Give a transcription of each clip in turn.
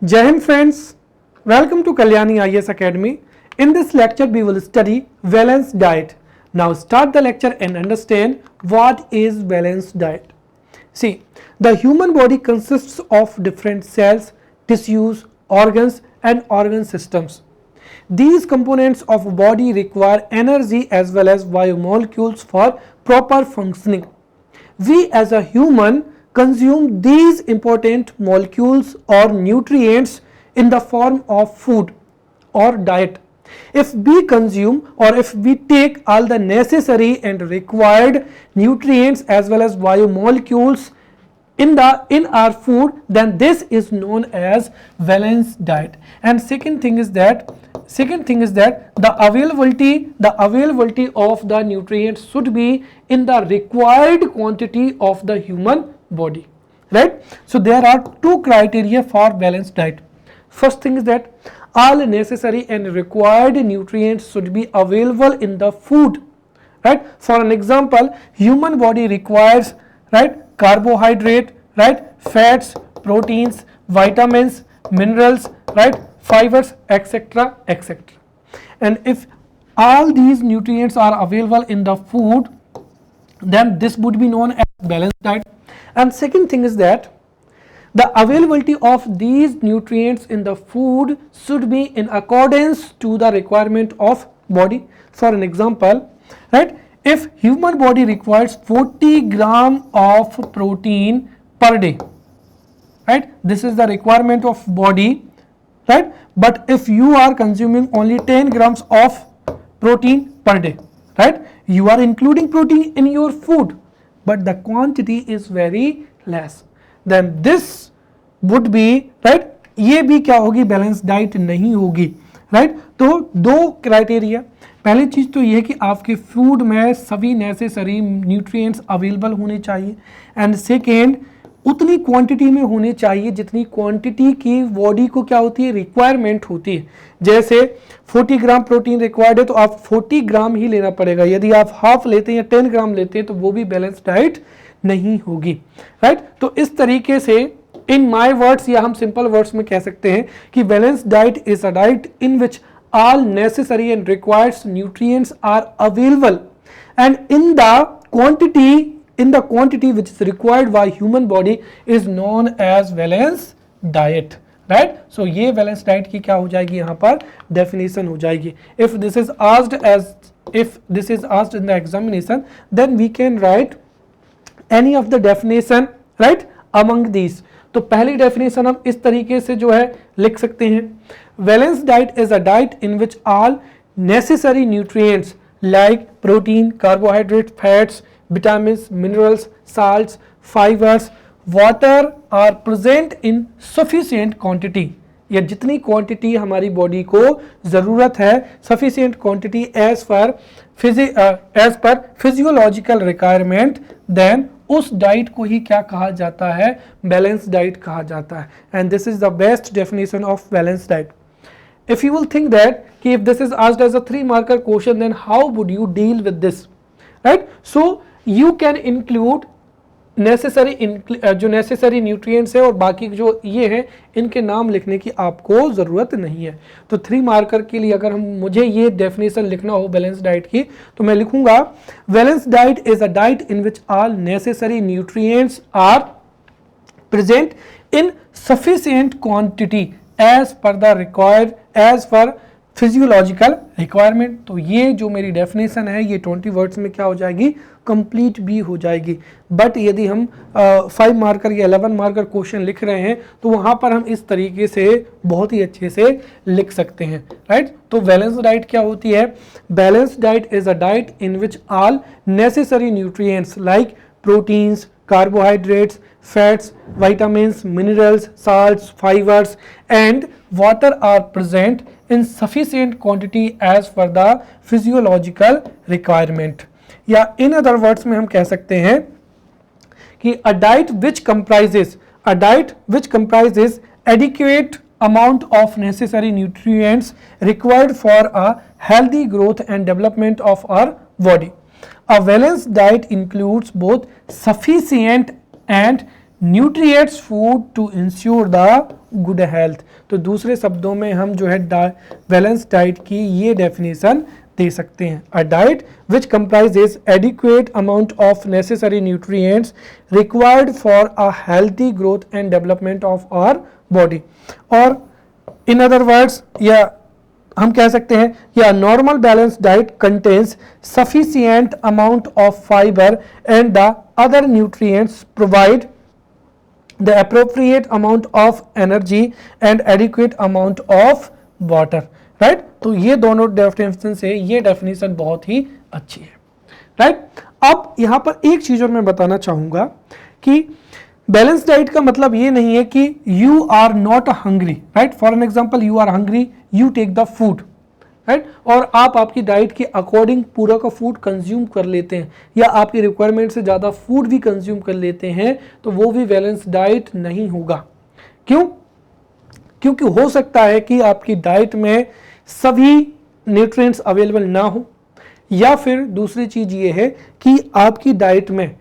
Jai Hind friends, welcome to Kalyani IAS Academy. In this lecture we will study balanced diet. Now start the lecture and understand what is balanced diet. See, the human body consists of different cells, tissues, organs and organ systems. These components of body require energy as well as biomolecules for proper functioning. We as a human consume these important molecules or nutrients in the form of food or diet. If we consume or if we take all the necessary and required nutrients as well as biomolecules in our food, then this is known as balanced diet. And second thing is that the availability of the nutrients should be in the required quantity of the human body, right? So there are two criteria for balanced diet. First thing is that all necessary and required nutrients should be available in the food, right? For an example, human body requires, right, carbohydrate, right, fats, proteins, vitamins, minerals, right, fibers, etc., etc. And if all these nutrients are available in the food, then this would be known as balanced diet. And second thing is that the availability of these nutrients in the food should be in accordance to the requirement of body. For an example, right, if human body requires 40 gram of protein per day, right, this is the requirement of body, right, but if you are consuming only 10 grams of protein per day, right, you are including protein in your food but the quantity is very less, then this would be, right, ये भी क्या होगी, balance diet नहीं होगी, right. तो दो criteria, पहली चीज तो ये कि आपके फूड में सभी नेसेसरी न्यूट्रिएंट्स अवेलेबल होने चाहिए एंड सेकेंड उतनी क्वांटिटी में होने चाहिए जितनी क्वांटिटी की बॉडी को क्या होती है, रिक्वायरमेंट होती है. जैसे 40 ग्राम प्रोटीन रिक्वायर्ड है तो आप 40 ग्राम ही लेना पड़ेगा. यदि आप हाफ लेते हैं या 10 ग्राम लेते हैं तो वो भी बैलेंस डाइट नहीं होगी, राइट. तो इस तरीके से इन माय वर्ड्स या हम सिंपल वर्ड्स में कह सकते हैं कि balance diet is a diet in which all necessary and required nutrients are available and in the quantity which is required by human body is known as balanced diet, right. So ये balanced diet की क्या हो जाएगी, यहाँ पर definition हो जाएगी. If this is asked in the examination, then we can write any of the definition, right, among these. तो पहली डेफिनेशन हम इस तरीके से जो है लिख सकते हैं, balance diet is a diet in which all necessary nutrients like protein, carbohydrate, fats, vitamins, minerals, salts, fibres, water are present in sufficient quantity. या जितनी क्वांटिटी हमारी बॉडी को ज़रूरत है, sufficient quantity as per physiological requirement, then उस diet को ही क्या कहा जाता है, बैलेंस डाइट कहा जाता है. And this is the best definition of balance diet. If you will think that कि if this is asked as a 3 marker question, then how would you deal with this, right. So you can include जो necessary nutrients है और बाकी जो ये हैं इनके नाम लिखने की आपको ज़रूरत नहीं है. तो 3 मार्कर के लिए अगर मुझे ये डेफिनेशन लिखना हो बैलेंस डाइट की तो मैं लिखूंगा balance diet is a diet in which all necessary nutrients are present in sufficient quantity as per physiological requirement. तो ये जो मेरी डेफिनेशन है ये 20 वर्ड्स में क्या हो जाएगी, कंप्लीट भी हो जाएगी. बट यदि हम 5 मार्कर या 11 मार्कर क्वेश्चन लिख रहे हैं तो वहाँ पर हम इस तरीके से बहुत ही अच्छे से लिख सकते हैं, राइट. तो बैलेंस डाइट क्या होती है, balance diet is a diet in which all necessary nutrients like proteins, carbohydrates, fats, vitamins, minerals, salts, fibers and water are present in sufficient quantity as per the physiological requirement. या in other words में हम कह सकते हैं कि a diet which comprises adequate amount of necessary nutrients required for a healthy growth and development of our body. A balanced diet includes both sufficient and nutrients food to ensure the good health. तो दूसरे शब्दों में हम जो है balance diet की ये definition दे सकते हैं, a diet which comprises adequate amount of necessary nutrients required for a healthy growth and development of our body. और इन अदर वर्ड्स, या हम कह सकते हैं, या normal balance diet contains sufficient amount of fibre and the other nutrients provide the appropriate amount of energy and adequate amount of water, right? तो ये दोनों डेफिनेशन से ये डेफिनेशन बहुत ही अच्छी है, राइट? अब यहाँ पर एक चीज और मैं बताना चाहूंगा कि बैलेंस डाइट का मतलब ये नहीं है कि you are not hungry, right? For an example, you are hungry, you take the food, right? और आप आपकी डाइट के अकॉर्डिंग पूरा का फूड कंज्यूम कर लेते हैं, या आपकी रिक्वायरमेंट से ज़्यादा फूड भी कंज्यूम कर लेते हैं, तो वो भी बैलेंस डाइट नहीं होगा। क्यों? क्योंकि हो सकता है कि आपकी डाइट में सभी न्यूट्रिएंट्स अवेलेबल ना हो, या फिर दूसरी चीज़ ये है कि आपकी डाइट में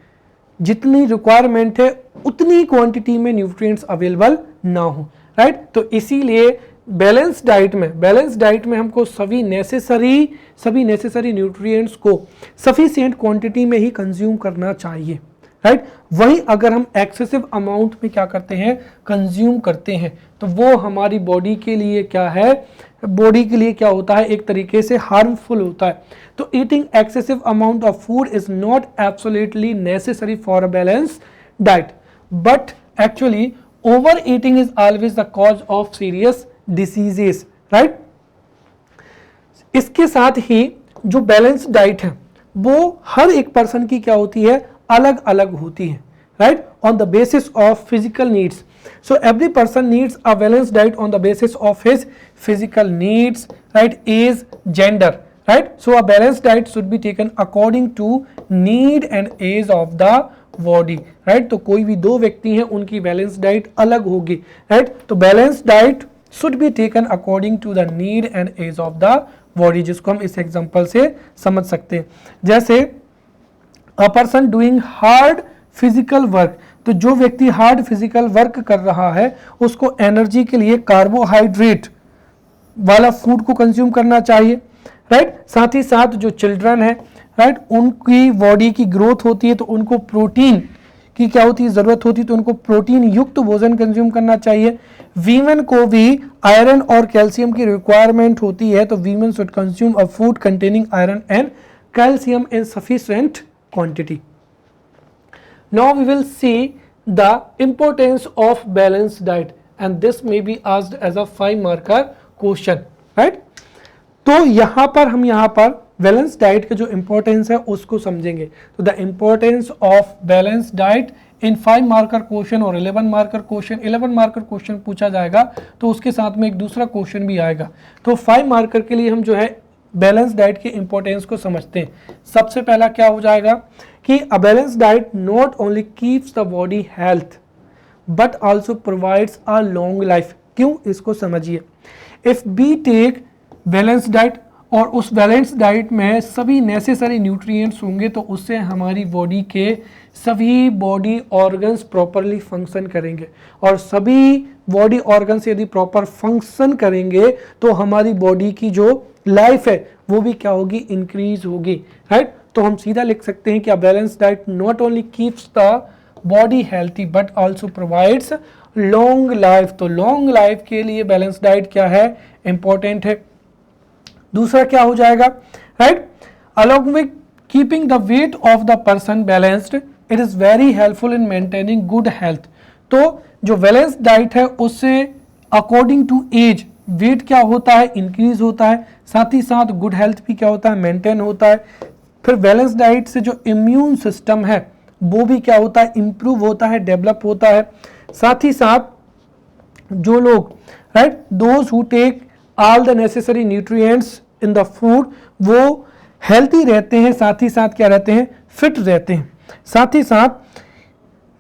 जितनी रिक्वायरमेंट है उतनी क्वांटिटी में न्यूट्रिएंट्स अवेलेबल ना हो, राइट? तो इसीलिए बैलेंस डाइट में हमको सभी नेसेसरी न्यूट्रिएंट्स को सफिशिएंट क्वांटिटी में ही कंज्यूम करना चाहिए, राइट? वहीं अगर हम एक्सेसिव अमाउंट में क्या करते हैं, कंज्यूम करते हैं, तो वो हमारी बॉडी के लिए क्या होता है, एक तरीके से हार्मफुल होता है। तो eating excessive amount of food is not absolutely necessary for a balance diet, but actually over eating is always the cause of serious diseases, right? इसके साथ ही जो बैलेंस डाइट है वो हर एक पर्सन की क्या होती है, अलग अलग होती है, right? On the basis of physical needs. So every person needs a balance diet on the basis of his physical needs, right? Age, gender, right? So a balance diet should be taken according to need and age of the body, right? तो कोई भी दो व्यक्ति हैं, उनकी balance diet अलग होगी, right? तो balance diet should be taken according to the need and age of the body, जिसको हम इस एग्जांपल से समझ सकते हैं। जैसे a person doing hard physical work, तो जो व्यक्ति हार्ड फिजिकल वर्क कर रहा है उसको एनर्जी के लिए कार्बोहाइड्रेट वाला फूड को कंज्यूम करना चाहिए, राइट? साथ ही साथ जो चिल्ड्रन है, राइट, उनकी बॉडी की ग्रोथ होती है तो उनको प्रोटीन की क्या होती है, जरूरत होती है, तो उनको प्रोटीन युक्त भोजन कंज्यूम करना चाहिए। वीमेन को भी आयरन और कैल्शियम की रिक्वायरमेंट होती है, तो women should consume a food containing iron and calcium in sufficient quantity. Now we will see the importance of balance diet and this may be asked as a 5 marker question, right? तो यहाँ पर balance diet का जो importance है उसको समझेंगे। तो the importance of balance diet in 5 marker question और 11 मार्कर क्वेश्चन, 11 मार्कर क्वेश्चन पूछा जाएगा तो उसके साथ में एक दूसरा क्वेश्चन भी आएगा। तो 5 मार्कर के लिए हम जो है बैलेंस डाइट के इंपॉर्टेंस को समझते हैं। सबसे पहला क्या हो जाएगा कि a balance diet not only keeps the body health but also provides a long life. क्यों, इसको समझिए। If we take balance diet और उस बैलेंस डाइट में सभी नेसेसरी न्यूट्रिएंट्स होंगे तो उससे हमारी बॉडी के सभी बॉडी ऑर्गन्स प्रॉपरली फंक्शन करेंगे, और सभी बॉडी ऑर्गन्स यदि प्रॉपर फंक्शन करेंगे तो हमारी बॉडी की जो लाइफ है वो भी क्या होगी, इंक्रीज होगी, राइट? तो हम सीधा लिख सकते हैं कि a balance diet not only keeps the body healthy but also provides long life. तो लॉन्ग लाइफ के लिए बैलेंस डाइट क्या है, इंपॉर्टेंट है। दूसरा क्या हो जाएगा, right? Along with keeping the weight of the person balanced, it is very helpful in maintaining good health. तो जो बैलेंस डाइट है उससे अकॉर्डिंग टू एज वेट क्या होता है, इंक्रीज होता है, साथ ही साथ गुड हेल्थ भी क्या होता है, मेंटेन होता है। फिर बैलेंस डाइट से जो इम्यून सिस्टम है वो भी क्या होता है, इंप्रूव होता है, डेवलप होता है। साथ ही साथ जो लोग, right, those who take all the necessary nutrients in the food, वो हेल्थी रहते हैं, साथ ही साथ क्या रहते हैं, फिट रहते हैं। साथ ही साथ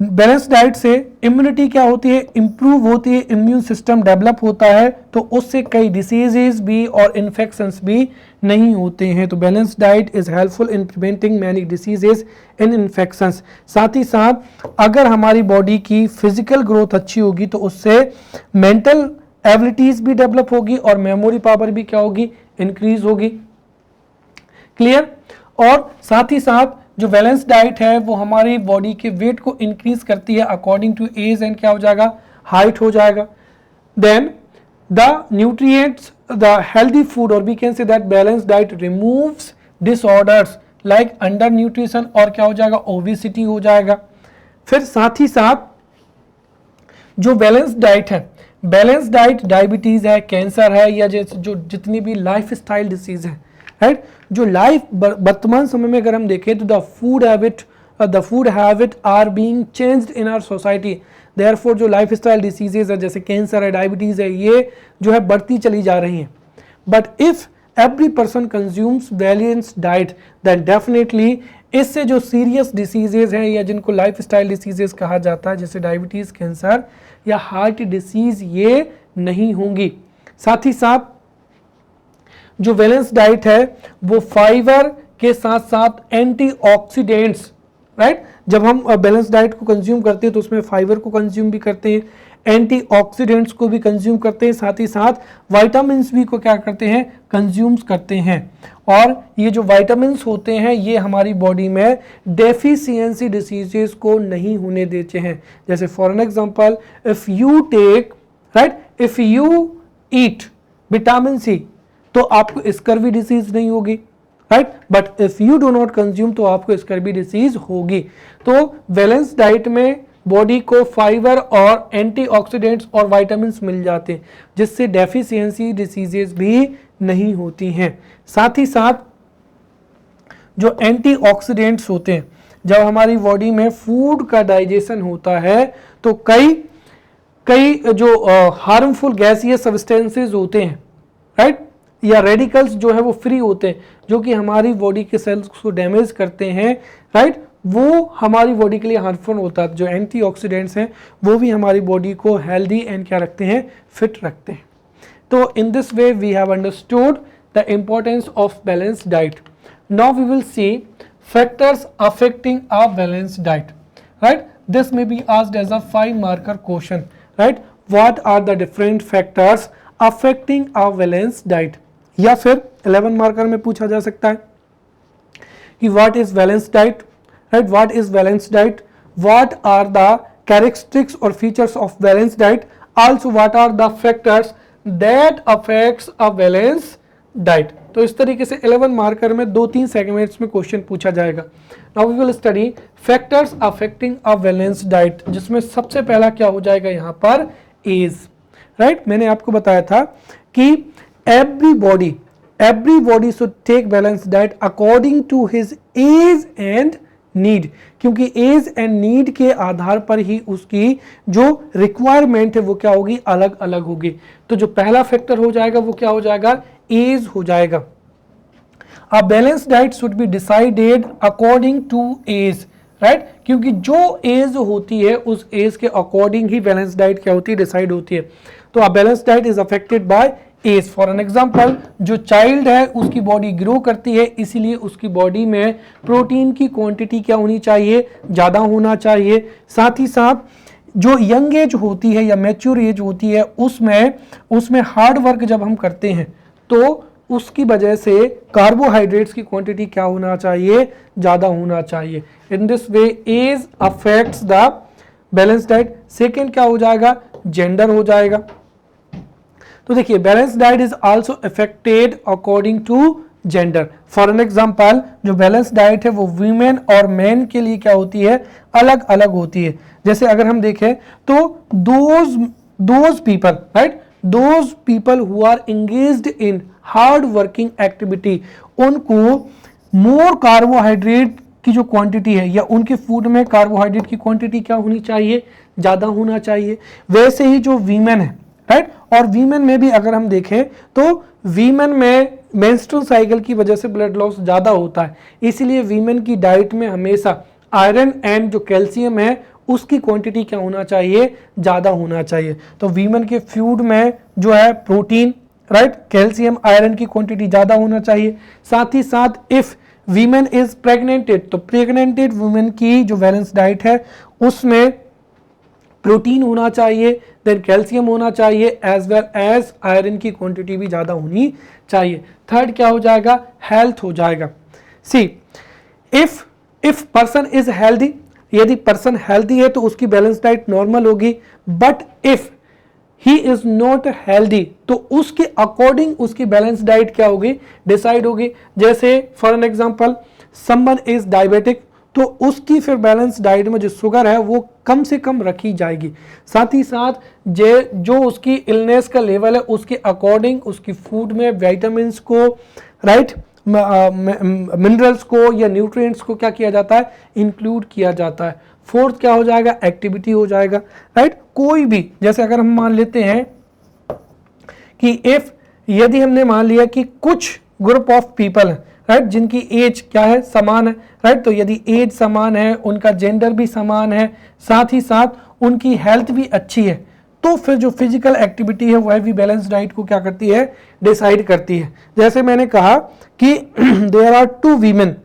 बैलेंस डाइट से इम्यूनिटी क्या होती है, इंप्रूव होती है, इम्यून सिस्टम डेवलप होता है, तो उससे कई डिसीजेज भी और इन्फेक्शंस भी नहीं होते हैं। तो balance diet is helpful in preventing many diseases in infections. साथ ही साथ अगर हमारी बॉडी की फिजिकल ग्रोथ अच्छी होगी तो उससे मेंटल एबिलिटीज भी डेवलप होगी और मेमोरी पावर भी क्या होगी, इंक्रीज होगी। क्लियर। और साथ ही साथ जो बैलेंस डाइट है वो हमारी बॉडी के वेट को इंक्रीज करती है अकॉर्डिंग टू एज एंड क्या हो जाएगा, हाइट हो जाएगा। Then the nutrients, the healthy food, और we can say that balance diet removes disorders like undernutrition और क्या हो जाएगा, ओबेसिटी हो जाएगा। फिर साथ ही साथ जो बैलेंस डाइट है, बैलेंस डाइट डायबिटीज है, कैंसर है, या जो जितनी भी लाइफ स्टाइल डिसीज है, राइट, जो लाइफ वर्तमान समय में अगर हम देखें तो the food habit are being changed in our society. Therefore जो लाइफ स्टाइल डिसीजेज है जैसे कैंसर है, डायबिटीज है, ये जो है बढ़ती चली जा रही हैं। But if every person consumes balance diet then definitely इससे जो सीरियस डिसीजेज हैं या जिनको लाइफ स्टाइल डिसीजेज कहा जाता है जैसे डायबिटीज, कैंसर या हार्ट डिसीज, ये नहीं होंगी। साथ ही साथ जो बैलेंस डाइट है वो फाइबर के साथ साथ एंटीऑक्सीडेंट्स, राइट, जब हम बैलेंस डाइट को कंज्यूम करते हैं तो उसमें फाइबर को कंज्यूम भी करते हैं, एंटीऑक्सीडेंट्स को भी कंज्यूम करते हैं, साथ ही साथ विटामिन्स भी को क्या करते हैं, कंज्यूम करते हैं। और ये जो विटामिन्स होते हैं ये हमारी बॉडी में डेफिशिएंसी डिसीजेस को नहीं होने देते हैं। जैसे for an example, if you take, right, if you eat vitamin C तो आपको स्कर्वी डिसीज नहीं होगी, right, but if you do not consume तो आपको स्कर्वी डिसीज होगी। तो बैलेंस डाइट में बॉडी को फाइबर और एंटीऑक्सीडेंट्स और विटामिन्स मिल जाते हैं जिससे डेफिशिएंसी डिसीजेस भी नहीं होती हैं। साथ ही साथ जो एंटीऑक्सीडेंट्स होते हैं, जब हमारी बॉडी में फूड का डाइजेशन होता है तो कई जो हार्मफुल गैसियस सब्सटेंसेस होते हैं, राइट, या रेडिकल्स जो है वो फ्री होते हैं जो कि हमारी बॉडी के सेल्स को डैमेज करते हैं, राइट, वो हमारी बॉडी के लिए हार्मफुल होता है। जो एंटीऑक्सीडेंट्स हैं वो भी हमारी बॉडी को हेल्दी एंड क्या रखते हैं, फिट रखते हैं। तो in this way we have understood the importance of balance diet. Now we will see factors affecting a balance diet, right, this may be asked as a 5 marker question, right, what are the different factors affecting a balance diet. या फिर 11 marker में पूछा जा सकता है कि what is balance diet, right, what is balance diet, what are the characteristics और features of balance diet, also what are the factors that affects a balance diet. तो इस तरीके से 11 मार्कर में 2-3 सेगमेंट्स में क्वेश्चन पूछा जाएगा। Now we will study factors affecting a balance diet, जिसमें सबसे पहला क्या हो जाएगा यहाँ पर, एज, राइट। मैंने आपको बताया था कि everybody should take balanced diet according to his age and need, क्योंकि एज एंड नीड के आधार पर ही उसकी जो रिक्वायरमेंट है वो क्या होगी, अलग अलग होगी। तो जो पहला फैक्टर हो जाएगा वो क्या हो जाएगा, एज हो जाएगा। A balanced diet should be decided according to age, right, क्योंकि जो एज होती है उस एज के अकॉर्डिंग ही बैलेंस डाइट क्या होती है, डिसाइड होती है। तो a balanced diet is affected by age. For an example, जो चाइल्ड है उसकी बॉडी ग्रो करती है, इसीलिए उसकी बॉडी में प्रोटीन की क्वांटिटी क्या होनी चाहिए, ज़्यादा होना चाहिए। साथ ही साथ जो यंग एज होती है या मैच्योर एज होती है उसमें हार्ड वर्क जब हम करते हैं तो उसकी वजह से कार्बोहाइड्रेट्स की क्वांटिटी क्या होना चाहिए, ज़्यादा होना चाहिए। In this way age affects the balance diet. Second क्या हो जाएगा, जेंडर हो जाएगा। तो देखिए balance diet is also affected according to gender. For an example, जो बैलेंस डाइट है वो वीमेन और मेन के लिए क्या होती है, अलग अलग होती है। जैसे अगर हम देखें तो those people, right, those people who are engaged in hard working activity, उनको मोर कार्बोहाइड्रेट की जो क्वांटिटी है या उनके फूड में कार्बोहाइड्रेट की क्वांटिटी क्या होनी चाहिए, ज़्यादा होना चाहिए। वैसे ही जो वीमेन है, राइट, और वीमेन में भी अगर हम देखें तो वीमेन में मेंस्ट्रुअल साइकिल की वजह से ब्लड लॉस ज़्यादा होता है, इसीलिए वीमेन की डाइट में हमेशा आयरन एंड जो कैल्शियम है उसकी क्वांटिटी क्या होना चाहिए, ज़्यादा होना चाहिए। तो वीमेन के फूड में जो है प्रोटीन, राइट, कैल्शियम, आयरन की क्वांटिटी ज़्यादा होना चाहिए। साथ ही साथ इफ़ वीमेन इज प्रेग्नेंटेड, तो प्रेग्नेंटेड वुमेन की जो बैलेंस डाइट है उसमें प्रोटीन होना चाहिए, देन कैल्शियम होना चाहिए, एज वेल एज आयरन की क्वांटिटी भी ज़्यादा होनी चाहिए। थर्ड क्या हो जाएगा, हेल्थ हो जाएगा। See if person is healthy, यदि पर्सन हेल्दी है तो उसकी बैलेंस डाइट नॉर्मल होगी, but if he is not healthy तो उसके अकॉर्डिंग उसकी बैलेंस डाइट क्या होगी, डिसाइड होगी। जैसे for an example someone is diabetic, तो उसकी फिर बैलेंस डाइट में जो शुगर है वो कम से कम रखी जाएगी। साथ ही साथ जो उसकी इलनेस का लेवल है उसके अकॉर्डिंग उसकी फूड में विटामिन्स को, राइट, मिनरल्स को या न्यूट्रिएंट्स को क्या किया जाता है, इंक्लूड किया जाता है। फोर्थ क्या हो जाएगा, एक्टिविटी हो जाएगा, राइट। कोई भी, जैसे अगर हम मान लेते हैं कि यदि हमने मान लिया कि कुछ ग्रुप ऑफ पीपल है, राइट, जिनकी एज क्या है, समान है, राइट, तो यदि एज समान है, उनका जेंडर भी समान है, साथ ही साथ उनकी हेल्थ भी अच्छी है, तो फिर जो फिजिकल एक्टिविटी है वह भी बैलेंस डाइट को क्या करती है, डिसाइड करती है। जैसे मैंने कहा कि देयर आर 2 वीमेन,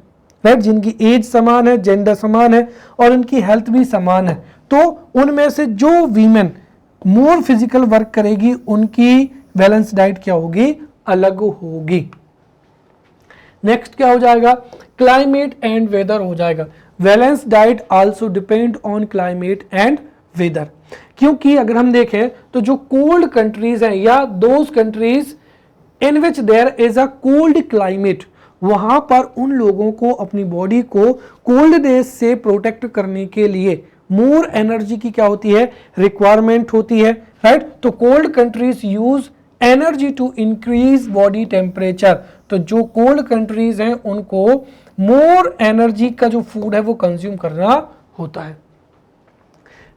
राइट, जिनकी एज समान है, जेंडर समान है और उनकी हेल्थ भी समान है, तो उनमें से जो वीमेन मोर फिजिकल वर्क करेगी उनकी बैलेंस डाइट क्या होगी, अलग होगी। नेक्स्ट क्या हो जाएगा, क्लाइमेट एंड वेदर हो जाएगा। Balance diet also depend on climate and weather, क्योंकि अगर हम देखें तो जो कोल्ड कंट्रीज हैं या those countries in which there is a cold climate, वहां पर उन लोगों को अपनी बॉडी को कोल्डनेस से प्रोटेक्ट करने के लिए मोर एनर्जी की क्या होती है, रिक्वायरमेंट होती है, राइट। तो cold countries use energy to increase body temperature, तो जो कोल्ड कंट्रीज हैं उनको मोर एनर्जी का जो फूड है वो कंज्यूम करना होता है।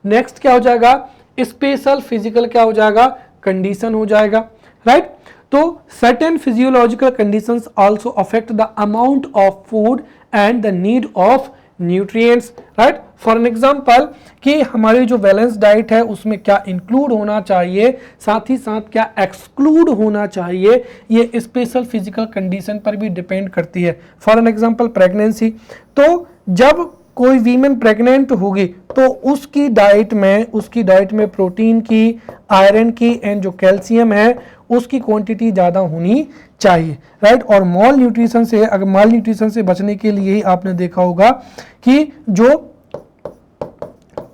नेक्स्ट क्या हो जाएगा, स्पेशल फिजिकल क्या हो जाएगा, कंडीशन हो जाएगा, राइट। तो certain physiological conditions also affect the amount of food and the need of nutrients, right. For an example कि हमारी जो बैलेंस डाइट है उसमें क्या इंक्लूड होना चाहिए, साथ ही साथ क्या एक्सक्लूड होना चाहिए, ये स्पेशल फिजिकल कंडीशन पर भी डिपेंड करती है। फॉर एन एग्जांपल प्रेगनेंसी, तो जब कोई वीमेन प्रेग्नेंट होगी तो उसकी डाइट में प्रोटीन की, आयरन की एंड जो कैल्शियम है उसकी क्वांटिटी ज़्यादा होनी चाहिए, राइट। और माल न्यूट्रिशन से बचने के लिए ही आपने देखा होगा कि जो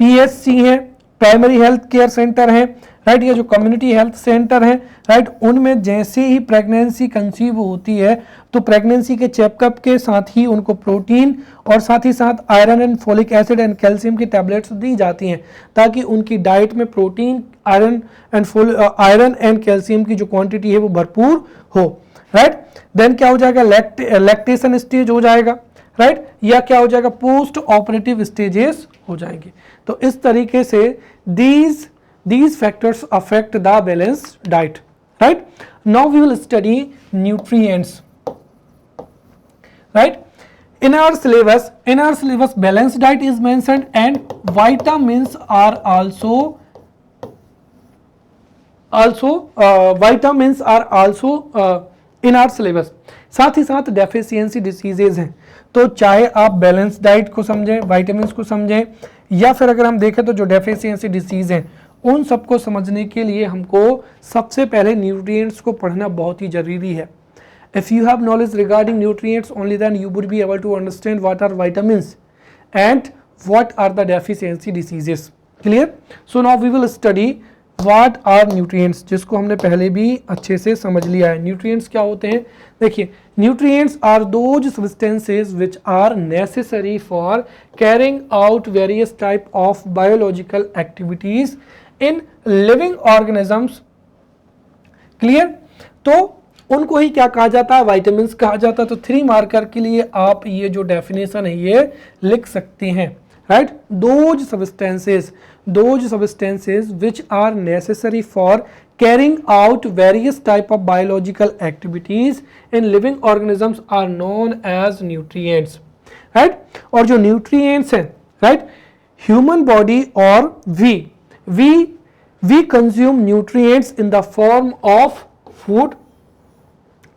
PHC है, प्राइमरी हेल्थ केयर सेंटर है, राइट, या जो कम्युनिटी हेल्थ सेंटर है, राइट, उनमें जैसे ही प्रेगनेंसी कंसीव होती है तो प्रेगनेंसी के चेकअप के साथ ही उनको प्रोटीन और साथ ही साथ iron and folic acid and calcium की टैबलेट्स दी जाती हैं ताकि उनकी डाइट में प्रोटीन, आयरन एंड कैल्शियम की जो क्वांटिटी है वो भरपूर हो, राइट। देन क्या हो जाएगा, लैक्टेशन स्टेज हो जाएगा, राइट, या क्या हो जाएगा, पोस्ट ऑपरेटिव स्टेजेस हो जाएंगे। तो इस तरीके से these factors affect the balanced diet, right. Now we will study nutrients, right. In our syllabus balanced diet is mentioned and vitamins are also in our syllabus। साथ ही साथ डेफिशिएंसी डिसीजेज हैं, तो चाहे आप बैलेंस डाइट को समझें, vitamins को समझें, या फिर अगर हम देखें तो जो डेफिशिएंसी डिसीज हैं उन सबको समझने के लिए हमको सबसे पहले न्यूट्रिएंट्स को पढ़ना बहुत ही जरूरी है। If you have knowledge regarding nutrients, only then you would be able to understand what are vitamins and what are the deficiency diseases. Clear? So now we will study what are nutrients, जिसको हमने पहले भी अच्छे से समझ लिया है। nutrients क्या होते हैं, देखिए, nutrients are those substances which are necessary for carrying out various type of biological activities in living organisms। Clear? तो उनको ही क्या कहा जाता है, विटामिन्स कहा जाता है। तो 3 मार्कर के लिए आप ये जो डेफिनेशन है ये लिख सकते हैं, right. Those substances which are necessary for carrying out various type of biological activities in living organisms are known as nutrients, right. और जो न्यूट्रिएंट्स हैं, राइट, ह्यूमन बॉडी और we consume nutrients in the form of food.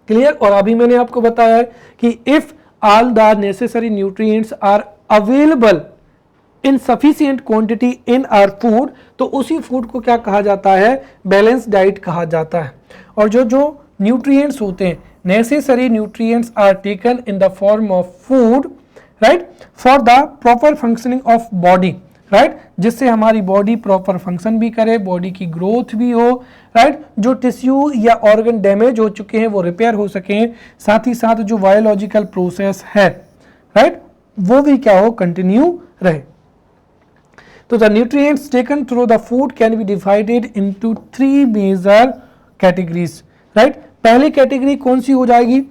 Clear. और अभी मैंने आपको बताया है कि if all the necessary nutrients are available in sufficient quantity in our food, तो उसी फूड को क्या कहा जाता है, बैलेंस डाइट कहा जाता है। और जो जो न्यूट्रिएंट्स होते हैं, necessary nutrients are taken in the form of food, right, for the proper functioning of body, right, जिससे हमारी बॉडी प्रॉपर फंक्शन भी करे, बॉडी की ग्रोथ भी हो, राइट, जो टिश्यू या ऑर्गन डैमेज हो चुके हैं वो रिपेयर हो सकें, साथ ही साथ जो बायोलॉजिकल प्रोसेस है, राइट, वो भी क्या हो, कंटिन्यू रहे। तो the nutrients taken through the food can be divided into 3 major categories, right. पहली कैटेगरी कौन सी हो जाएगी,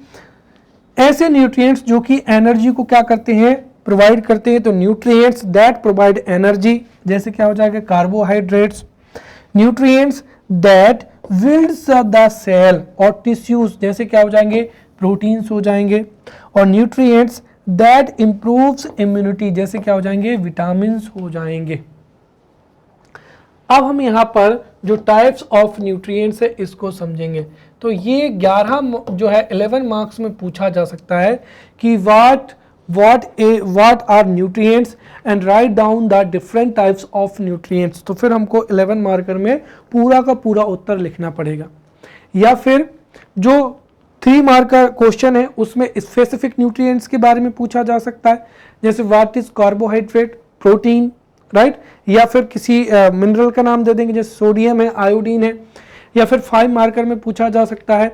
ऐसे न्यूट्रिएंट्स जो कि एनर्जी को क्या करते हैं, प्रोवाइड करते हैं। तो न्यूट्रिएंट्स दैट प्रोवाइड एनर्जी, जैसे क्या हो जाएगा, carbohydrates. Nutrients that builds the cell और टिश्यूज, जैसे क्या हो जाएंगे, प्रोटीन्स हो जाएंगे। और न्यूट्रिएंट्स दैट इंप्रूव्स इम्यूनिटी, जैसे क्या हो जाएंगे, विटामिन्स हो जाएंगे। अब हम यहाँ पर जो टाइप्स ऑफ न्यूट्रिएंट्स है इसको समझेंगे। तो ये 11 जो है 11 मार्क्स में पूछा जा सकता है कि what are nutrients and write down the different types of nutrients। तो फिर हमको 11 मार्कर में पूरा का पूरा उत्तर लिखना पड़ेगा। या फिर जो 3 मार्कर क्वेश्चन है उसमें स्पेसिफिक न्यूट्रिएंट्स के बारे में पूछा जा सकता है, जैसे what is carbohydrate, protein, right, या फिर किसी मिनरल का नाम दे देंगे, जैसे सोडियम है, आयोडीन है। या फिर 5 मार्कर में पूछा जा सकता है,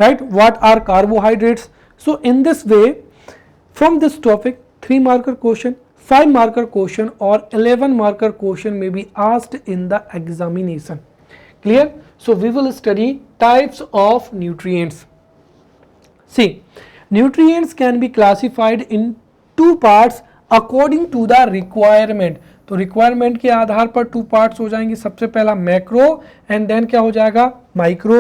right, what are carbohydrates. So in this way from this topic 3 marker question, 5 marker question or 11 marker question may be asked in the examination. Clear? So we will study types of nutrients. See, nutrients can be classified in 2 parts according to the requirement. तो requirement के आधार पर 2 parts हो जाएंगे। सबसे पहला macro and then क्या हो जाएगा, माइक्रो।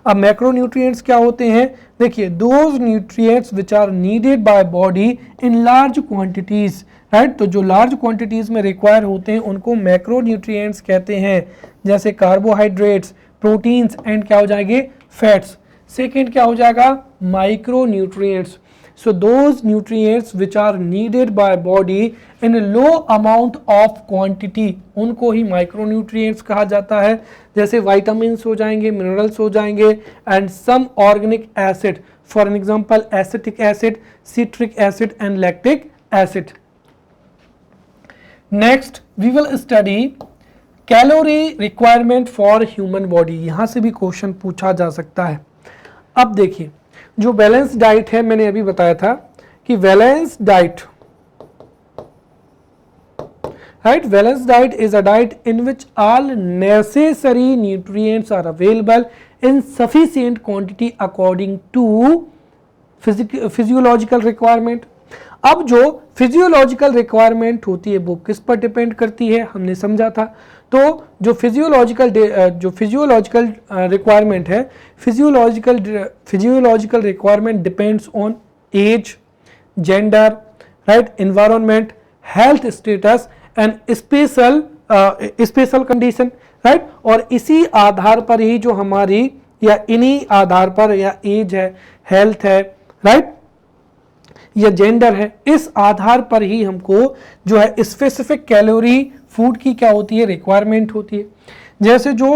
अब मैक्रो न्यूट्रिएंट्स क्या होते हैं, देखिए, those nutrients which are needed by body in large quantities, right. तो जो लार्ज क्वांटिटीज में रिक्वायर होते हैं उनको मैक्रो न्यूट्रिएंट्स कहते हैं, जैसे कार्बोहाइड्रेट्स, प्रोटीन्स एंड क्या हो जाएंगे, फैट्स। सेकेंड क्या हो जाएगा, micro nutrients. So those nutrients which are needed by body in a low amount of quantity, उनको ही माइक्रोन्यूट्रिएंट्स कहा जाता है, जैसे वाइटामिन्स हो जाएंगे, मिनरल्स हो जाएंगे and some organic acid, for an example acetic acid, citric acid and lactic acid. Next we will study calorie requirement for human body. यहां से भी क्वेश्चन पूछा जा सकता है। अब देखिए, जो बैलेंस डाइट है, मैंने अभी बताया था कि balance diet, right, balance diet is a diet in which all necessary nutrients are available in sufficient quantity according to physiological requirement. अब जो फिजियोलॉजिकल रिक्वायरमेंट होती है वो किस पर डिपेंड करती है, हमने समझा था। तो जो फिजियोलॉजिकल रिक्वायरमेंट है, physiological requirement depends on age, gender, right, environment, health status and special condition, right. और इसी आधार पर ही जो हमारी, या इन्हीं आधार पर, या एज है, हेल्थ है, राइट, या जेंडर है, इस आधार पर ही हमको जो है स्पेसिफिक कैलोरी फूड की क्या होती है, रिक्वायरमेंट होती है। जैसे जो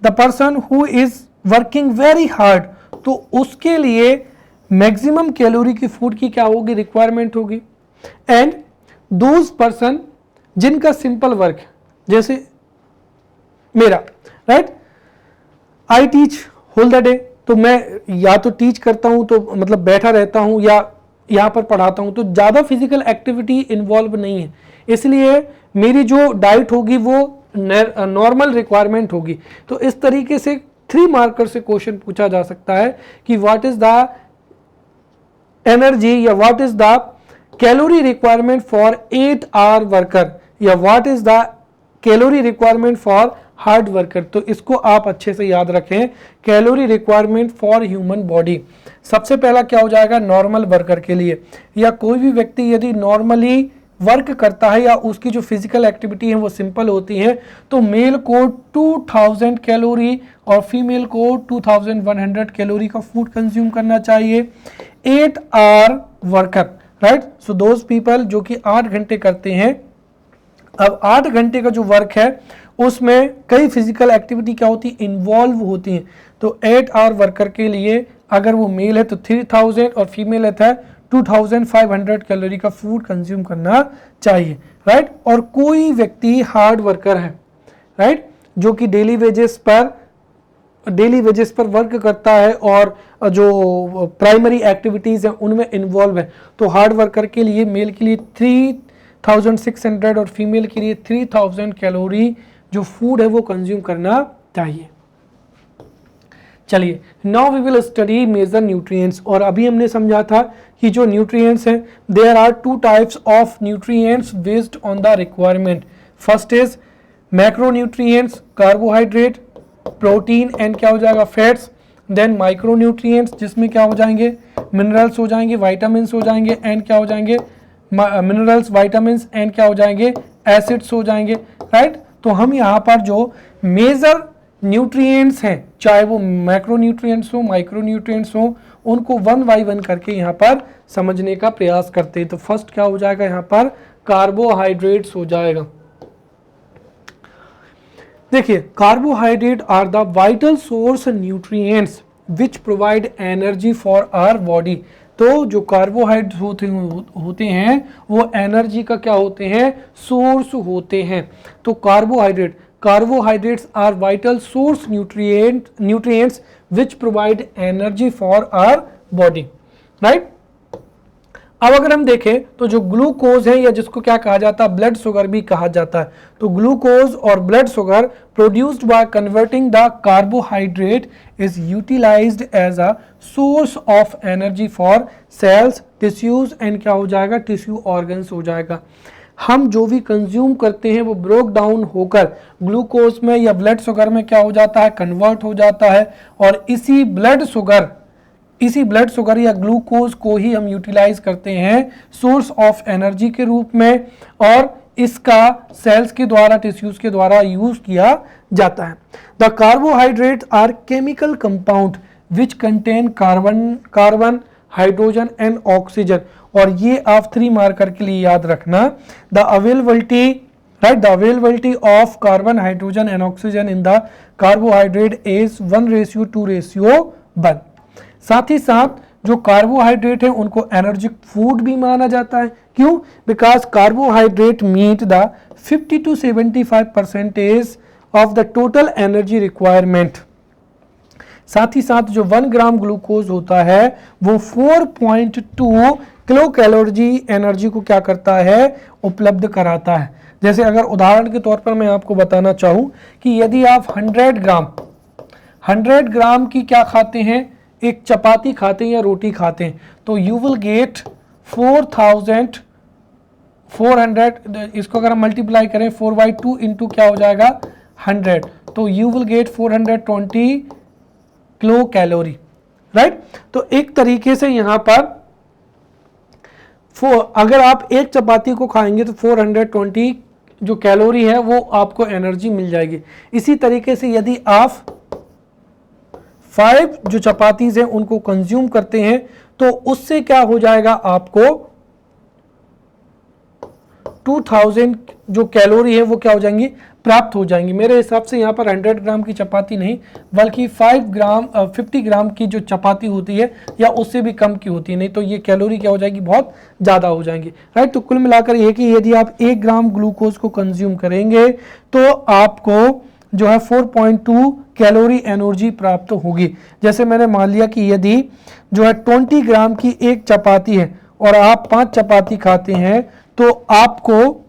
the person who is working very hard, तो उसके लिए मैक्सिमम कैलोरी की फूड की क्या होगी, रिक्वायरमेंट होगी। एंड दोज पर्सन जिनका सिंपल वर्क, जैसे मेरा, right, I teach whole the day, तो मैं या तो टीच करता हूं, तो मतलब बैठा रहता हूं, या यहाँ पर पढ़ाता हूं, तो ज़्यादा फिजिकल एक्टिविटी इन्वॉल्व नहीं है, इसलिए मेरी जो डाइट होगी वो नॉर्मल रिक्वायरमेंट होगी। तो इस तरीके से 3 मार्कर से क्वेश्चन पूछा जा सकता है कि व्हाट इज द एनर्जी या what is the calorie requirement for 8 hour worker, या what is the calorie requirement for hard worker. तो इसको आप अच्छे से याद रखें, calorie requirement for human body. सबसे पहला क्या हो जाएगा, नॉर्मल वर्कर के लिए, या कोई भी व्यक्ति यदि नॉर्मली वर्क करता है या उसकी जो फिजिकल एक्टिविटी है वो सिंपल होती है, तो मेल को 2000 कैलोरी और फीमेल को 2100 कैलोरी का फूड कंज्यूम करना चाहिए। 8 hour worker, right, so those people जो कि 8 घंटे करते हैं। अब 8 घंटे का जो वर्क है उसमें कई फिजिकल एक्टिविटी क्या होती है, इन्वॉल्व होती हैं। तो 8 आवर वर्कर के लिए अगर वो मेल है तो 3000 और फीमेल है 2500 कैलोरी का फूड कंज्यूम करना चाहिए, राइट। और कोई व्यक्ति हार्ड वर्कर है, राइट, जो कि डेली वेजेस पर वर्क करता है और जो प्राइमरी एक्टिविटीज हैं उनमें इन्वॉल्व है, तो हार्ड वर्कर के लिए मेल के लिए 3600 और फीमेल के लिए 3000 कैलोरी जो फूड है वो कंज्यूम करना चाहिए। चलिए, now we will study major nutrients. और अभी हमने समझा था कि जो न्यूट्रिएंट्स हैं, there are 2 types of nutrients based on the requirement. First is macronutrients, carbohydrate, protein and क्या हो जाएगा, फैट्स। देन माइक्रोन्यूट्रिएंट्स जिसमें क्या हो जाएंगे, मिनरल्स हो जाएंगे, वाइटामिन्स हो जाएंगे एंड क्या हो जाएंगे, मिनरल्स, वाइटामिन्स एंड क्या हो जाएंगे, एसिड्स हो जाएंगे, राइट। तो हम यहाँ पर जो मेजर न्यूट्रिएंट्स हैं, चाहे वो मैक्रोन्यूट्रिएंट्स हो, माइक्रोन्यूट्रिएंट्स हो, उनको 1 बाय 1 करके यहाँ पर समझने का प्रयास करते हैं। तो फर्स्ट क्या हो जाएगा, यहाँ पर कार्बोहाइड्रेट्स हो जाएगा। देखिए, carbohydrate are the vital source nutrients which provide energy for our body. तो जो कार्बोहाइड्रेट होते हैं वो एनर्जी का क्या होते हैं, सोर्स होते हैं। तो carbohydrates are vital source nutrients which provide energy for our body, right। अब अगर हम देखें तो जो ग्लूकोज है या जिसको क्या कहा जाता है, ब्लड शुगर भी कहा जाता है, तो ग्लूकोज और blood sugar produced by converting the carbohydrate is utilized as a source of energy for cells, tissues and क्या हो जाएगा, टिश्यू ऑर्गन्स हो जाएगा। हम जो भी कंज्यूम करते हैं वो ब्रोक डाउन होकर ग्लूकोज में या ब्लड शुगर में क्या हो जाता है, कन्वर्ट हो जाता है, और इसी ब्लड शुगर या ग्लूकोज को ही हम यूटिलाइज करते हैं सोर्स ऑफ एनर्जी के रूप में, और इसका सेल्स के द्वारा, टिश्यूज के द्वारा यूज किया जाता है। The carbohydrate are chemical compound which contain carbon, hydrogen and oxygen. और ये आप 3 मार्कर के लिए याद रखना, the availability of carbon, hydrogen and oxygen in the carbohydrate is 1:2:1। साथ ही साथ जो कार्बोहाइड्रेट है उनको एनर्जिक फूड भी माना जाता है। क्यों? Because carbohydrate meet the 50 to 75% of the total energy requirement. साथ ही साथ जो 1 ग्राम ग्लूकोज होता है वो 4.2 किलो कैलोरी एनर्जी को क्या करता है, उपलब्ध कराता है। जैसे अगर उदाहरण के तौर पर मैं आपको बताना चाहूं कि यदि आप 100 ग्राम की क्या खाते हैं, एक चपाती खाते हैं या रोटी खाते हैं, तो यू विल गेट 400, इसको अगर हम मल्टीप्लाई करें 4/2 इंटू क्या हो जाएगा 100, तो you will get 420 kilo calorie, right. तो एक तरीके से यहाँ पर अगर आप एक चपाती को खाएंगे तो 420 जो कैलोरी है वो आपको एनर्जी मिल जाएगी। इसी तरीके से यदि आप 5 जो चपातीज हैं उनको कंज्यूम करते हैं तो उससे क्या हो जाएगा, आपको 2000 जो कैलोरी है वो क्या हो जाएंगी, प्राप्त हो जाएंगी। मेरे हिसाब से यहाँ पर 100 ग्राम की चपाती नहीं बल्कि 50 ग्राम की जो चपाती होती है या उससे भी कम की होती है, नहीं तो ये कैलोरी क्या हो जाएगी, बहुत ज़्यादा हो जाएंगी, राइट। तो कुल मिलाकर ये कि यदि आप 1 ग्राम ग्लूकोज को कंज्यूम करेंगे तो आपको जो है 4.2 कैलोरी एनर्जी प्राप्त होगी। जैसे मैंने मान लिया कि यदि जो है 20 ग्राम की एक चपाती है और आप 5 चपाती खाते हैं तो आपको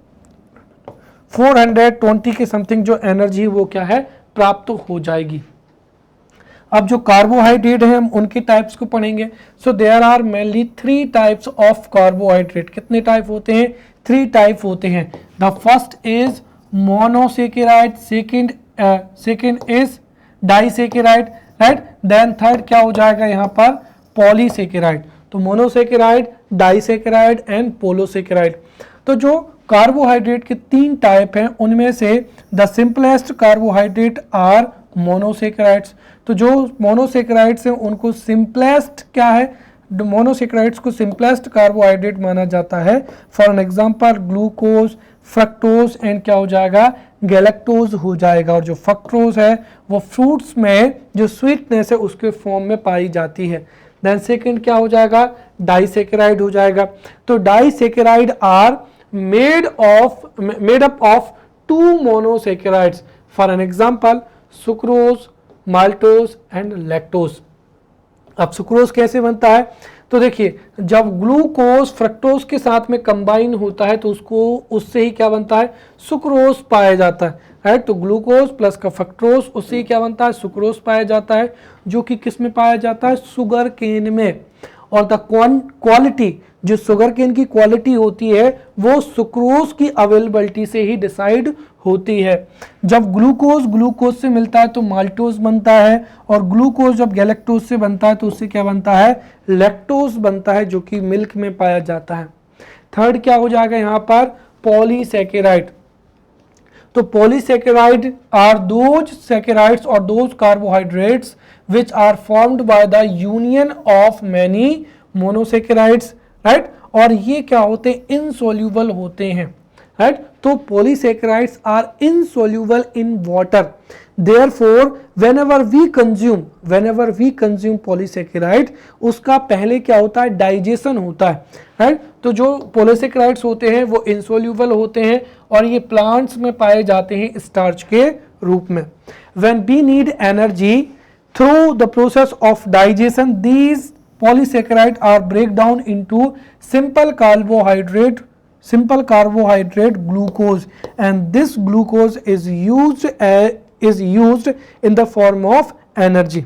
420 के समथिंग जो एनर्जी वो क्या है, प्राप्त हो जाएगी। अब जो कार्बोहाइड्रेट है हम उनके टाइप्स को पढ़ेंगे। So there are mainly 3 types of carbohydrate. कितने टाइप होते हैं, 3 टाइप होते हैं। The first is monosaccharide, second is disaccharide, right. Then third क्या हो जाएगा यहाँ पर, पॉलीसेकेराइड। तो मोनोसेकेराइड, डाइसेकेराइड एंड पोलोसेकेराइड। तो जो कार्बोहाइड्रेट के 3 टाइप हैं उनमें से the simplest carbohydrate are monosaccharides. तो जो मोनोसेकेराइड्स हैं उनको सिंपलेस्ट क्या है, मोनोसेकेराइड्स को सिंपलेस्ट कार्बोहाइड्रेट माना जाता है। For an example glucose, fructose and क्या हो जाएगा, गैलेक्टोज हो जाएगा। और जो फ्रक्टोज है वो फ्रूट्स में जो स्वीटनेस है उसके फॉर्म में पाई जाती है। देन सेकंड क्या हो जाएगा, डाइसेकेराइड हो जाएगा। तो disaccharide are made up of 2 monosaccharides. For an example sucrose, maltose and lactose. अब सुक्रोज कैसे बनता है, तो देखिए जब ग्लूकोज फ्रक्टोज के साथ में कंबाइन होता है तो उससे ही क्या बनता है, सुक्रोज पाया जाता है, राइट। तो ग्लूकोज प्लस का फ्रक्टोज, उससे ही क्या बनता है, सुक्रोज पाया जाता है, जो कि किस में पाया जाता है, शुगर केन में। और द क्वालिटी, जो शुगर केन की क्वालिटी होती है वो सुक्रोज की अवेलेबिलिटी से ही डिसाइड होती है। जब ग्लूकोज से मिलता है तो माल्टोज बनता है, और ग्लूकोज जब गैलेक्टोज से बनता है तो उससे क्या बनता है, लैक्टोज बनता है, जो कि मिल्क में पाया जाता है। थर्ड क्या हो जाएगा यहाँ पर, पॉलीसैकेराइड। तो पॉलीसैकेराइड आर दोज सैकेराइड्स और those carbohydrates which are formed by the union of many monosaccharides, right? और ये क्या होते हैं, इनसोल्यूबल होते हैं, right? तो polysaccharides are insoluble in water. Therefore, whenever we consume polysaccharide, उसका पहले क्या होता है, डाइजेशन होता है, right? तो जो polysaccharides होते हैं वो insoluble होते हैं और ये प्लांट्स में पाए जाते हैं स्टार्च के रूप में। When we need energy through the process of digestion, these polysaccharides are break down into simple carbohydrate glucose, and this glucose is used in the form of energy,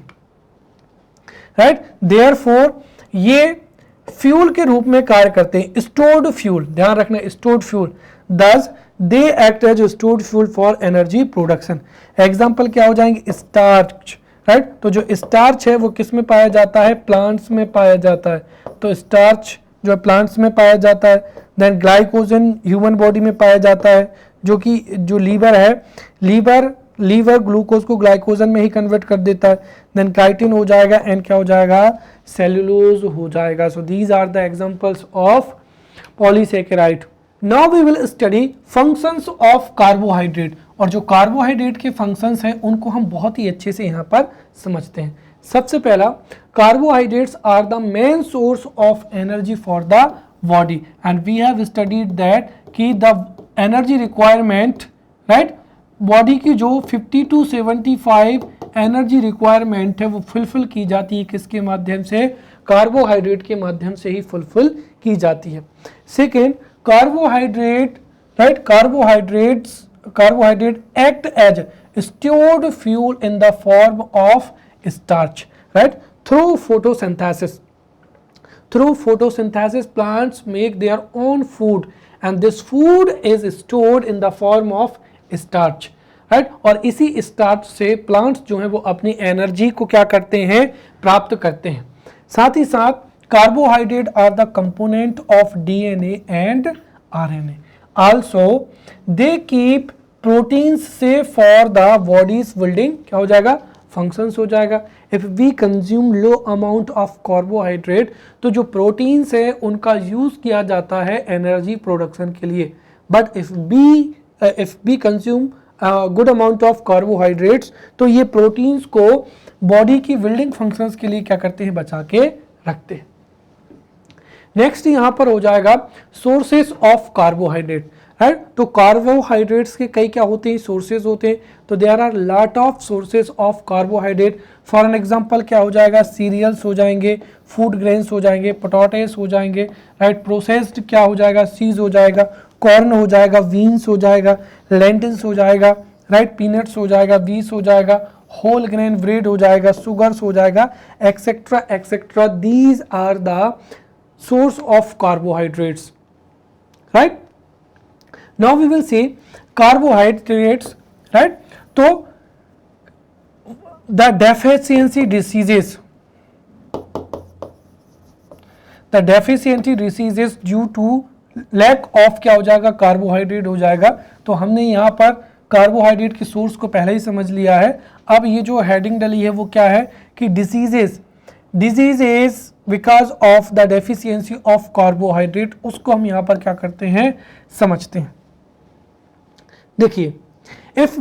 right? Therefore ये fuel के रूप में कार्य करते हैं, stored fuel, ध्यान रखना, stored fuel. thus they act as stored fuel for energy production। Example क्या हो जाएंगे, स्टार्च, राइट। तो जो स्टार्च है वो किस में पाया जाता है, प्लांट्स में पाया जाता है। तो स्टार्च जो प्लांट्स में पाया जाता है। देन ग्लाइकोजन ह्यूमन बॉडी में पाया जाता है, जो कि जो लीवर है, लीवर ग्लूकोज को ग्लाइकोजन में ही कन्वर्ट कर देता है। देन काइटिन हो जाएगा एंड क्या हो जाएगा, सेलुलोज हो जाएगा। So these are the examples of polysaccharide. Now we will study functions of carbohydrate. और जो कार्बोहाइड्रेट के फंक्शंस हैं उनको हम बहुत ही अच्छे से यहाँ पर समझते हैं। सबसे पहला, carbohydrates are the main source of energy for the body, and we have studied that कि the energy requirement, right, body की जो 50 to 75 एनर्जी रिक्वायरमेंट है वो फुलफिल की जाती है किसके माध्यम से, कार्बोहाइड्रेट के माध्यम से ही फुलफिल की जाती है। Second, carbohydrate, right, carbohydrate act as stored fuel in the form of starch, right? Through photosynthesis plants make their own food and this food is stored in the form of starch, right? और इसी starch से plants जो हैं वो अपनी energy को क्या करते हैं, प्राप्त करते हैं। साथ ही साथ carbohydrate are the component of DNA and RNA. Also they keep proteins safe for the body's building, क्या हो जाएगा, functions हो जाएगा। If we consume low amount of carbohydrate, तो जो proteins है उनका use किया जाता है energy production के लिए। But if we consume good amount of carbohydrates, तो ये proteins को body की building functions के लिए क्या करते हैं, बचा के रखते हैं। नेक्स्ट यहाँ पर हो जाएगा सोर्सेस ऑफ कार्बोहाइड्रेट, राइट। तो कार्बोहाइड्रेट्स के कई क्या होते हैं, सोर्सेज होते हैं। तो there are lot of sources of carbohydrate. For an example क्या हो जाएगा, सीरियल्स हो जाएंगे, फूड ग्रेन्स हो जाएंगे, पोटैटोस हो जाएंगे, राइट। प्रोसेस्ड क्या हो जाएगा, सीज हो जाएगा, कॉर्न हो जाएगा, बीन्स हो जाएगा, लेंटिल्स हो जाएगा, राइट, पीनट्स हो जाएगा, बीस हो जाएगा, होल ग्रेन ब्रेड हो जाएगा, सुगर्स हो जाएगा, etcetera etcetera. These are the source of carbohydrates, right? Now we will see carbohydrates, right? So the deficiency diseases, the deficiency diseases due to lack of क्या हो जाएगा, कार्बोहाइड्रेट हो जाएगा। तो हमने यहाँ पर कार्बोहाइड्रेट की सोर्स को पहले ही समझ लिया है। अब ये जो हेडिंग डली है वो क्या है कि diseases because of the deficiency of carbohydrate, उसको हम यहाँ पर क्या करते हैं, समझते हैं। देखिए, if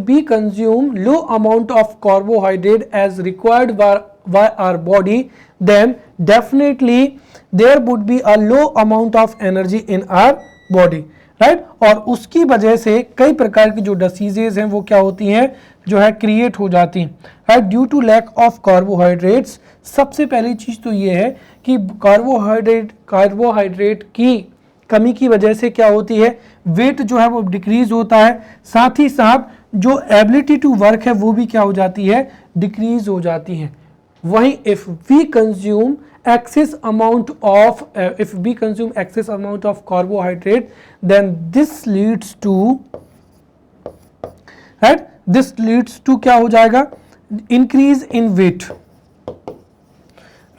we consume low amount of carbohydrate as required by our body, then definitely there would be a low amount of energy in our body, right? और उसकी वजह से कई प्रकार की जो डिसीजेज हैं वो क्या होती हैं, जो है क्रिएट हो जाती हैं, right, due to lack of carbohydrates. सबसे पहली चीज तो ये है कि कार्बोहाइड्रेट की कमी की वजह से क्या होती है, वेट जो है वो डिक्रीज होता है, साथ ही साथ जो एबिलिटी टू वर्क है वो भी क्या हो जाती है, डिक्रीज हो जाती है। वहीं if we consume excess amount of carbohydrate, then this leads to क्या हो जाएगा, increase in weight,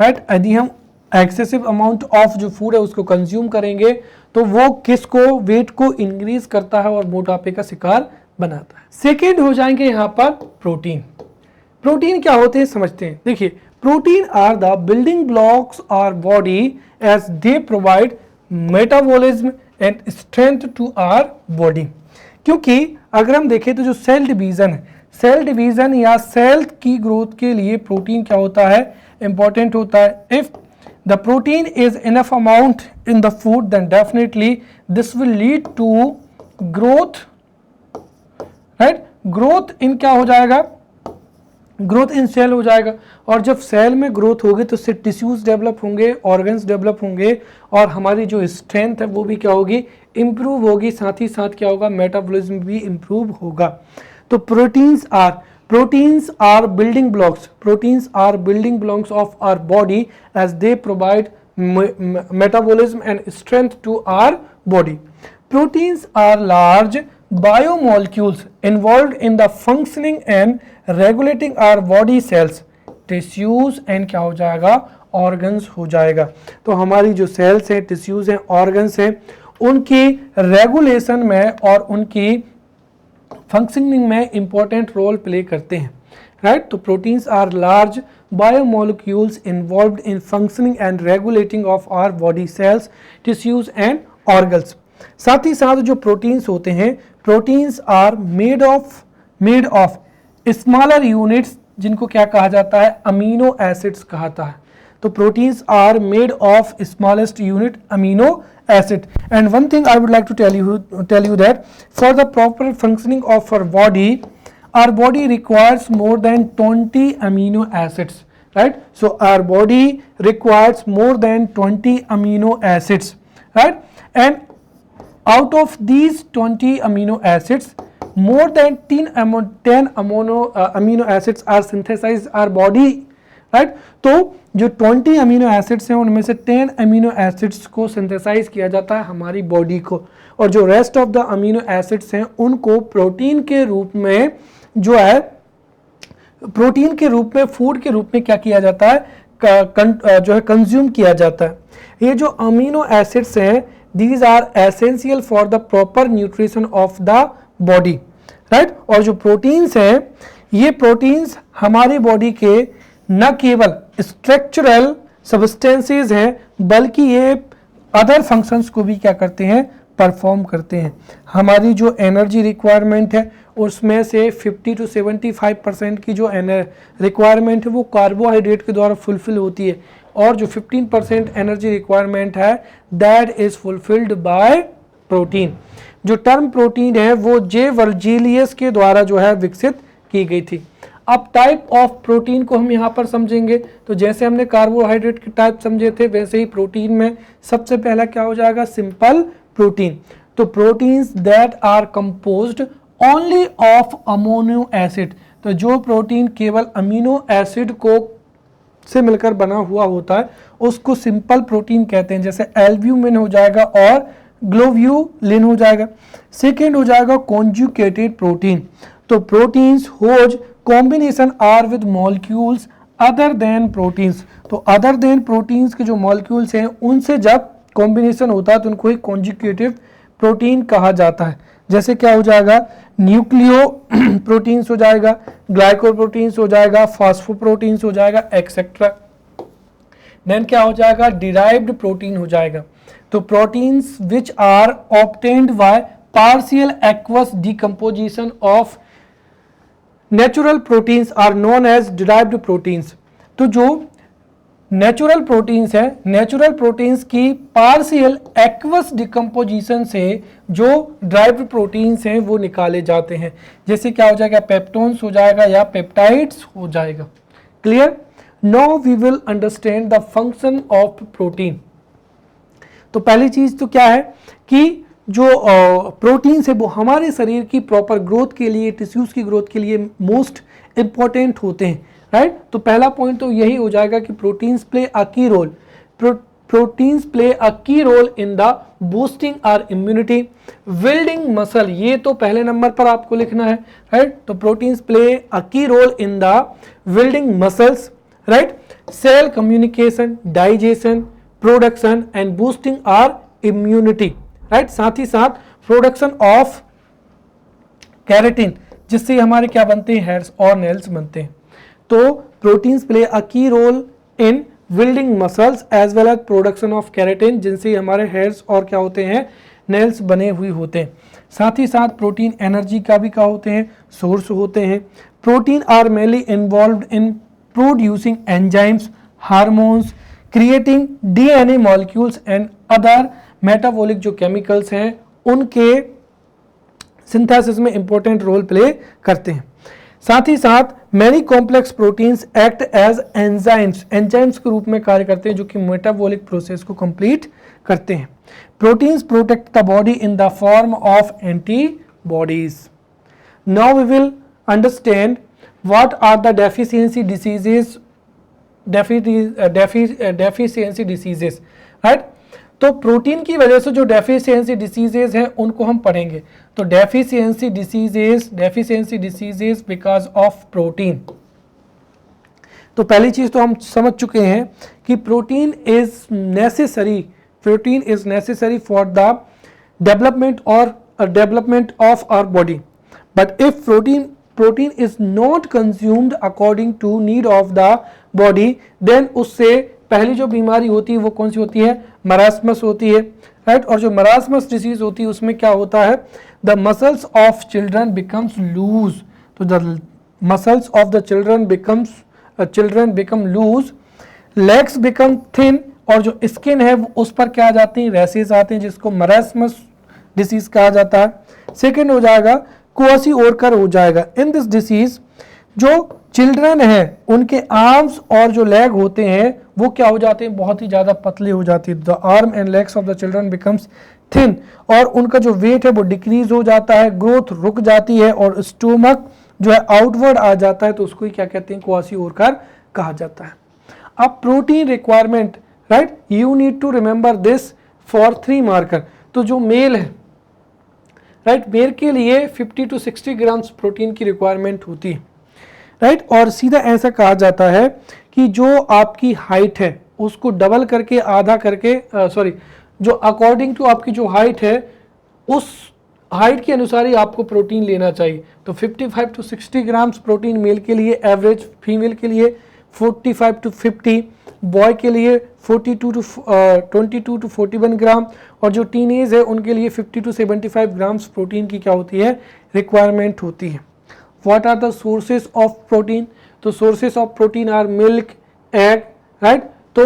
right? यदि हम एक्सेसिव अमाउंट ऑफ जो फूड है उसको कंज्यूम करेंगे तो वो किसको, वेट को इंक्रीज करता है और मोटापे का शिकार बनाता है। सेकेंड हो जाएंगे यहाँ पर प्रोटीन क्या होते हैं समझते हैं। देखिए, protein are the building blocks our body as they provide metabolism and strength to our body. क्योंकि अगर हम देखें तो जो सेल डिवीजन या सेल की ग्रोथ के लिए प्रोटीन क्या होता है, इंपॉर्टेंट होता है। If the protein is enough amount in the food, then definitely this will lead to growth, right? growth in क्या हो जाएगा, ग्रोथ इन सेल हो जाएगा। और जब सेल में ग्रोथ होगी तो उससे टिश्यूज डेवलप होंगे, ऑर्गन्स डेवलप होंगे और हमारी जो स्ट्रेंथ है वो भी क्या होगी, इंप्रूव होगी। साथ ही साथ क्या होगा, मेटाबॉलिज्म भी इंप्रूव होगा। तो Proteins are building blocks of our body as they provide metabolism and strength to our body. Proteins are large biomolecules involved in the functioning and regulating our body cells, tissues and क्या हो जाएगा, organs हो जाएगा। तो हमारी जो cells हैं, tissues हैं, organs हैं, उनकी regulation में और उनकी फंक्शनिंग में इंपॉर्टेंट रोल प्ले करते हैं, राइट। तो proteins are large biomolecules involved in functioning and regulating of our body cells, tissues and organs. साथ ही साथ जो प्रोटीन्स होते हैं, proteins are made of smaller units, जिनको क्या कहा जाता है, अमीनो एसिड्स कहता है। तो proteins are made of smallest unit amino acid. And one thing I would like to tell you that for the proper functioning of our body requires more than 20 amino acids, right? So our body requires more than 20 amino acids, right? And out of these 20 amino acids, more than 10 amino acids are synthesized our body, right? तो जो 20 amino acids हैं उनमें से 10 amino acids को synthesise किया जाता है हमारी बॉडी को, और जो rest of the amino acids हैं उनको प्रोटीन के रूप में जो है, प्रोटीन के रूप में, फूड के रूप में क्या किया जाता है, जो है कंज्यूम किया जाता है। ये जो अमीनो एसिड्स हैं, these are essential for the proper nutrition of the body, right. और जो प्रोटीन्स हैं, ये प्रोटीन्स हमारी बॉडी के न केवल स्ट्रक्चरल सब्सटेंसेस हैं बल्कि ये अदर फंक्शंस को भी क्या करते हैं, परफॉर्म करते हैं। हमारी जो एनर्जी रिक्वायरमेंट है उसमें से 50 to 75% की जो रिक्वायरमेंट है वो कार्बोहाइड्रेट के द्वारा फुलफिल होती है, और जो 15% एनर्जी रिक्वायरमेंट है that is fulfilled by protein. जो टर्म प्रोटीन है वो जे वर्जीलियस के द्वारा जो है विकसित की गई थी। अब टाइप ऑफ प्रोटीन को हम यहाँ पर समझेंगे, तो जैसे हमने कार्बोहाइड्रेट के टाइप समझे थे वैसे ही प्रोटीन में सबसे पहला क्या हो जाएगा, सिंपल प्रोटीन। तो proteins that are composed only of amino acid, तो जो प्रोटीन केवल अमीनो एसिड को से मिलकर बना हुआ होता है उसको सिंपल प्रोटीन कहते हैं। जैसे एल्ब्यूमिन हो जाएगा और ग्लोब्यूलिन हो जाएगा। सेकेंड हो जाएगा कॉन्जुगेटेड प्रोटीन, तो proteins whose combination are with molecules other than proteins. तो अदर देन प्रोटीन्स के जो मॉलिक्यूल्स हैं उनसे जब कॉम्बिनेशन होता है तो उनको ही कॉन्जुगेटिव प्रोटीन कहा जाता है। जैसे क्या हो जाएगा, न्यूक्लियो प्रोटीन्स हो जाएगा, ग्लाइकोप्रोटीन्स हो जाएगा, फॉस्फोप्रोटीन्स हो जाएगा, एक्सेट्रा। देन क्या हो जाएगा, डिराइव्ड प्रोटीन हो जाएगा। तो proteins which are obtained by partial aqueous decomposition of natural proteins are known as derived proteins. तो जो नेचुरल प्रोटीन्स है, नेचुरल प्रोटीन्स की पार्शियल एक्वस डिकम्पोजिशन से जो ड्राइव्ड प्रोटीन्स हैं वो निकाले जाते हैं। जैसे क्या हो जाएगा, पेप्टोन्स हो जाएगा या पेप्टाइड्स हो जाएगा। Clear? Now we will understand the function of protein. तो पहली चीज तो क्या है कि जो प्रोटीन्स है वो हमारे शरीर की प्रॉपर ग्रोथ के लिए, टिश्यूज की ग्रोथ के लिए मोस्ट इंपॉर्टेंट होते हैं, राइट। तो पहला पॉइंट तो यही हो जाएगा कि proteins play a key role, proteins play a key role in the boosting our immunity, building muscle, ये तो पहले नंबर पर आपको लिखना है, राइट। तो proteins play a key role in the building muscles, right, cell communication, digestion, production and boosting our immunity, right. साथ ही साथ प्रोडक्शन ऑफ कैरेटिन, जिससे हमारे क्या बनते हैं, हेयर्स और नेल्स बनते हैं। तो proteins play a key role in building muscles as well as production of keratin, जिनसे हमारे हेयर्स और क्या होते हैं, नेल्स बने हुए होते हैं। साथ ही साथ प्रोटीन एनर्जी का भी क्या होते हैं, सोर्स होते हैं। Protein are mainly involved in producing enzymes, hormones, creating DNA molecules and other metabolic जो केमिकल्स हैं उनके सिंथेसिस में इंपॉर्टेंट रोल प्ले करते हैं। साथ ही साथ many complex proteins act as enzymes, enzymes के रूप में कार्य करते हैं जो कि मेटाबॉलिक प्रोसेस को कंप्लीट करते हैं। Proteins protect the body in the form of antibodies. Now we will understand what are the deficiency diseases, deficiency diseases, right. तो प्रोटीन की वजह से जो डेफिशिएंसी डिसीजेज हैं उनको हम पढ़ेंगे। तो deficiency diseases because of protein. तो पहली चीज तो हम समझ चुके हैं कि protein is necessary for the development of our body, but if protein is not consumed according to need of the body, then उससे पहली जो बीमारी होती है वो कौन सी होती है, मरास्मस होती है, राइट। और जो मरास्मस डिसीज होती है उसमें क्या होता है, the muscles of children becomes loose. तो the muscles of the children become loose, legs become thin, और जो स्किन है उस पर क्या आ जाती है, रैसेस आते हैं, जिसको मरास्मस डिसीज कहा जाता है। सेकेंड हो जाएगा क्वासी ओरकर हो जाएगा। इन दिस डिसीज जो चिल्ड्रन है उनके आर्म्स और जो लेग होते हैं वो क्या हो जाते हैं, बहुत ही ज़्यादा पतले हो जाते हैं। The arm and legs of the children becomes thin, और उनका जो वेट है वो डिक्रीज हो जाता है, ग्रोथ रुक जाती है, और स्टोमक जो है आउटवर्ड आ जाता है, तो उसको ही क्या कहते हैं, क्वासी ओरकर कहा जाता है। अब protein requirement, right, you need to remember this for 3 marker. तो जो मेल है, राइट, मेल के लिए 50 to 60 ग्राम्स प्रोटीन की रिक्वायरमेंट होती है, राइट। और सीधा ऐसा कहा जाता है कि जो आपकी हाइट है उसको डबल करके, आधा करके, जो अकॉर्डिंग टू आपकी जो हाइट है उस हाइट के अनुसार ही आपको प्रोटीन लेना चाहिए। तो 55 to 60 ग्राम्स प्रोटीन मेल के लिए एवरेज, फीमेल के लिए 45 to 50, बॉय के लिए 22 to 41 ग्राम, और जो टीनेज है उनके लिए 50 to 75 ग्राम्स प्रोटीन की क्या होती है, रिक्वायरमेंट होती है। What are the sources of protein? तो sources of protein are milk, egg, right? तो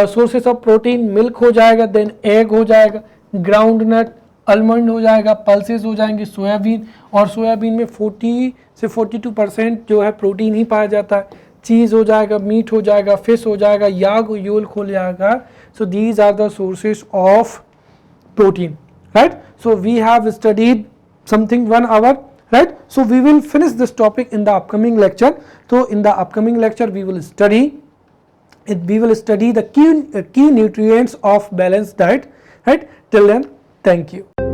sources of protein milk हो जाएगा, then egg हो जाएगा, groundnut, almond हो जाएगा, pulses हो जाएंगे, सोयाबीन, और सोयाबीन में 40 से 42% जो है प्रोटीन ही पाया जाता है। चीज़ हो जाएगा, मीट हो जाएगा, फिश हो जाएगा, योल्क हो जाएगा। So these are the sources of protein, right? So we have studied something 1 hour. Right, so we will finish this topic in the upcoming lecture. So in the upcoming lecture we will study the key nutrients of balanced diet, right. Till then, thank you.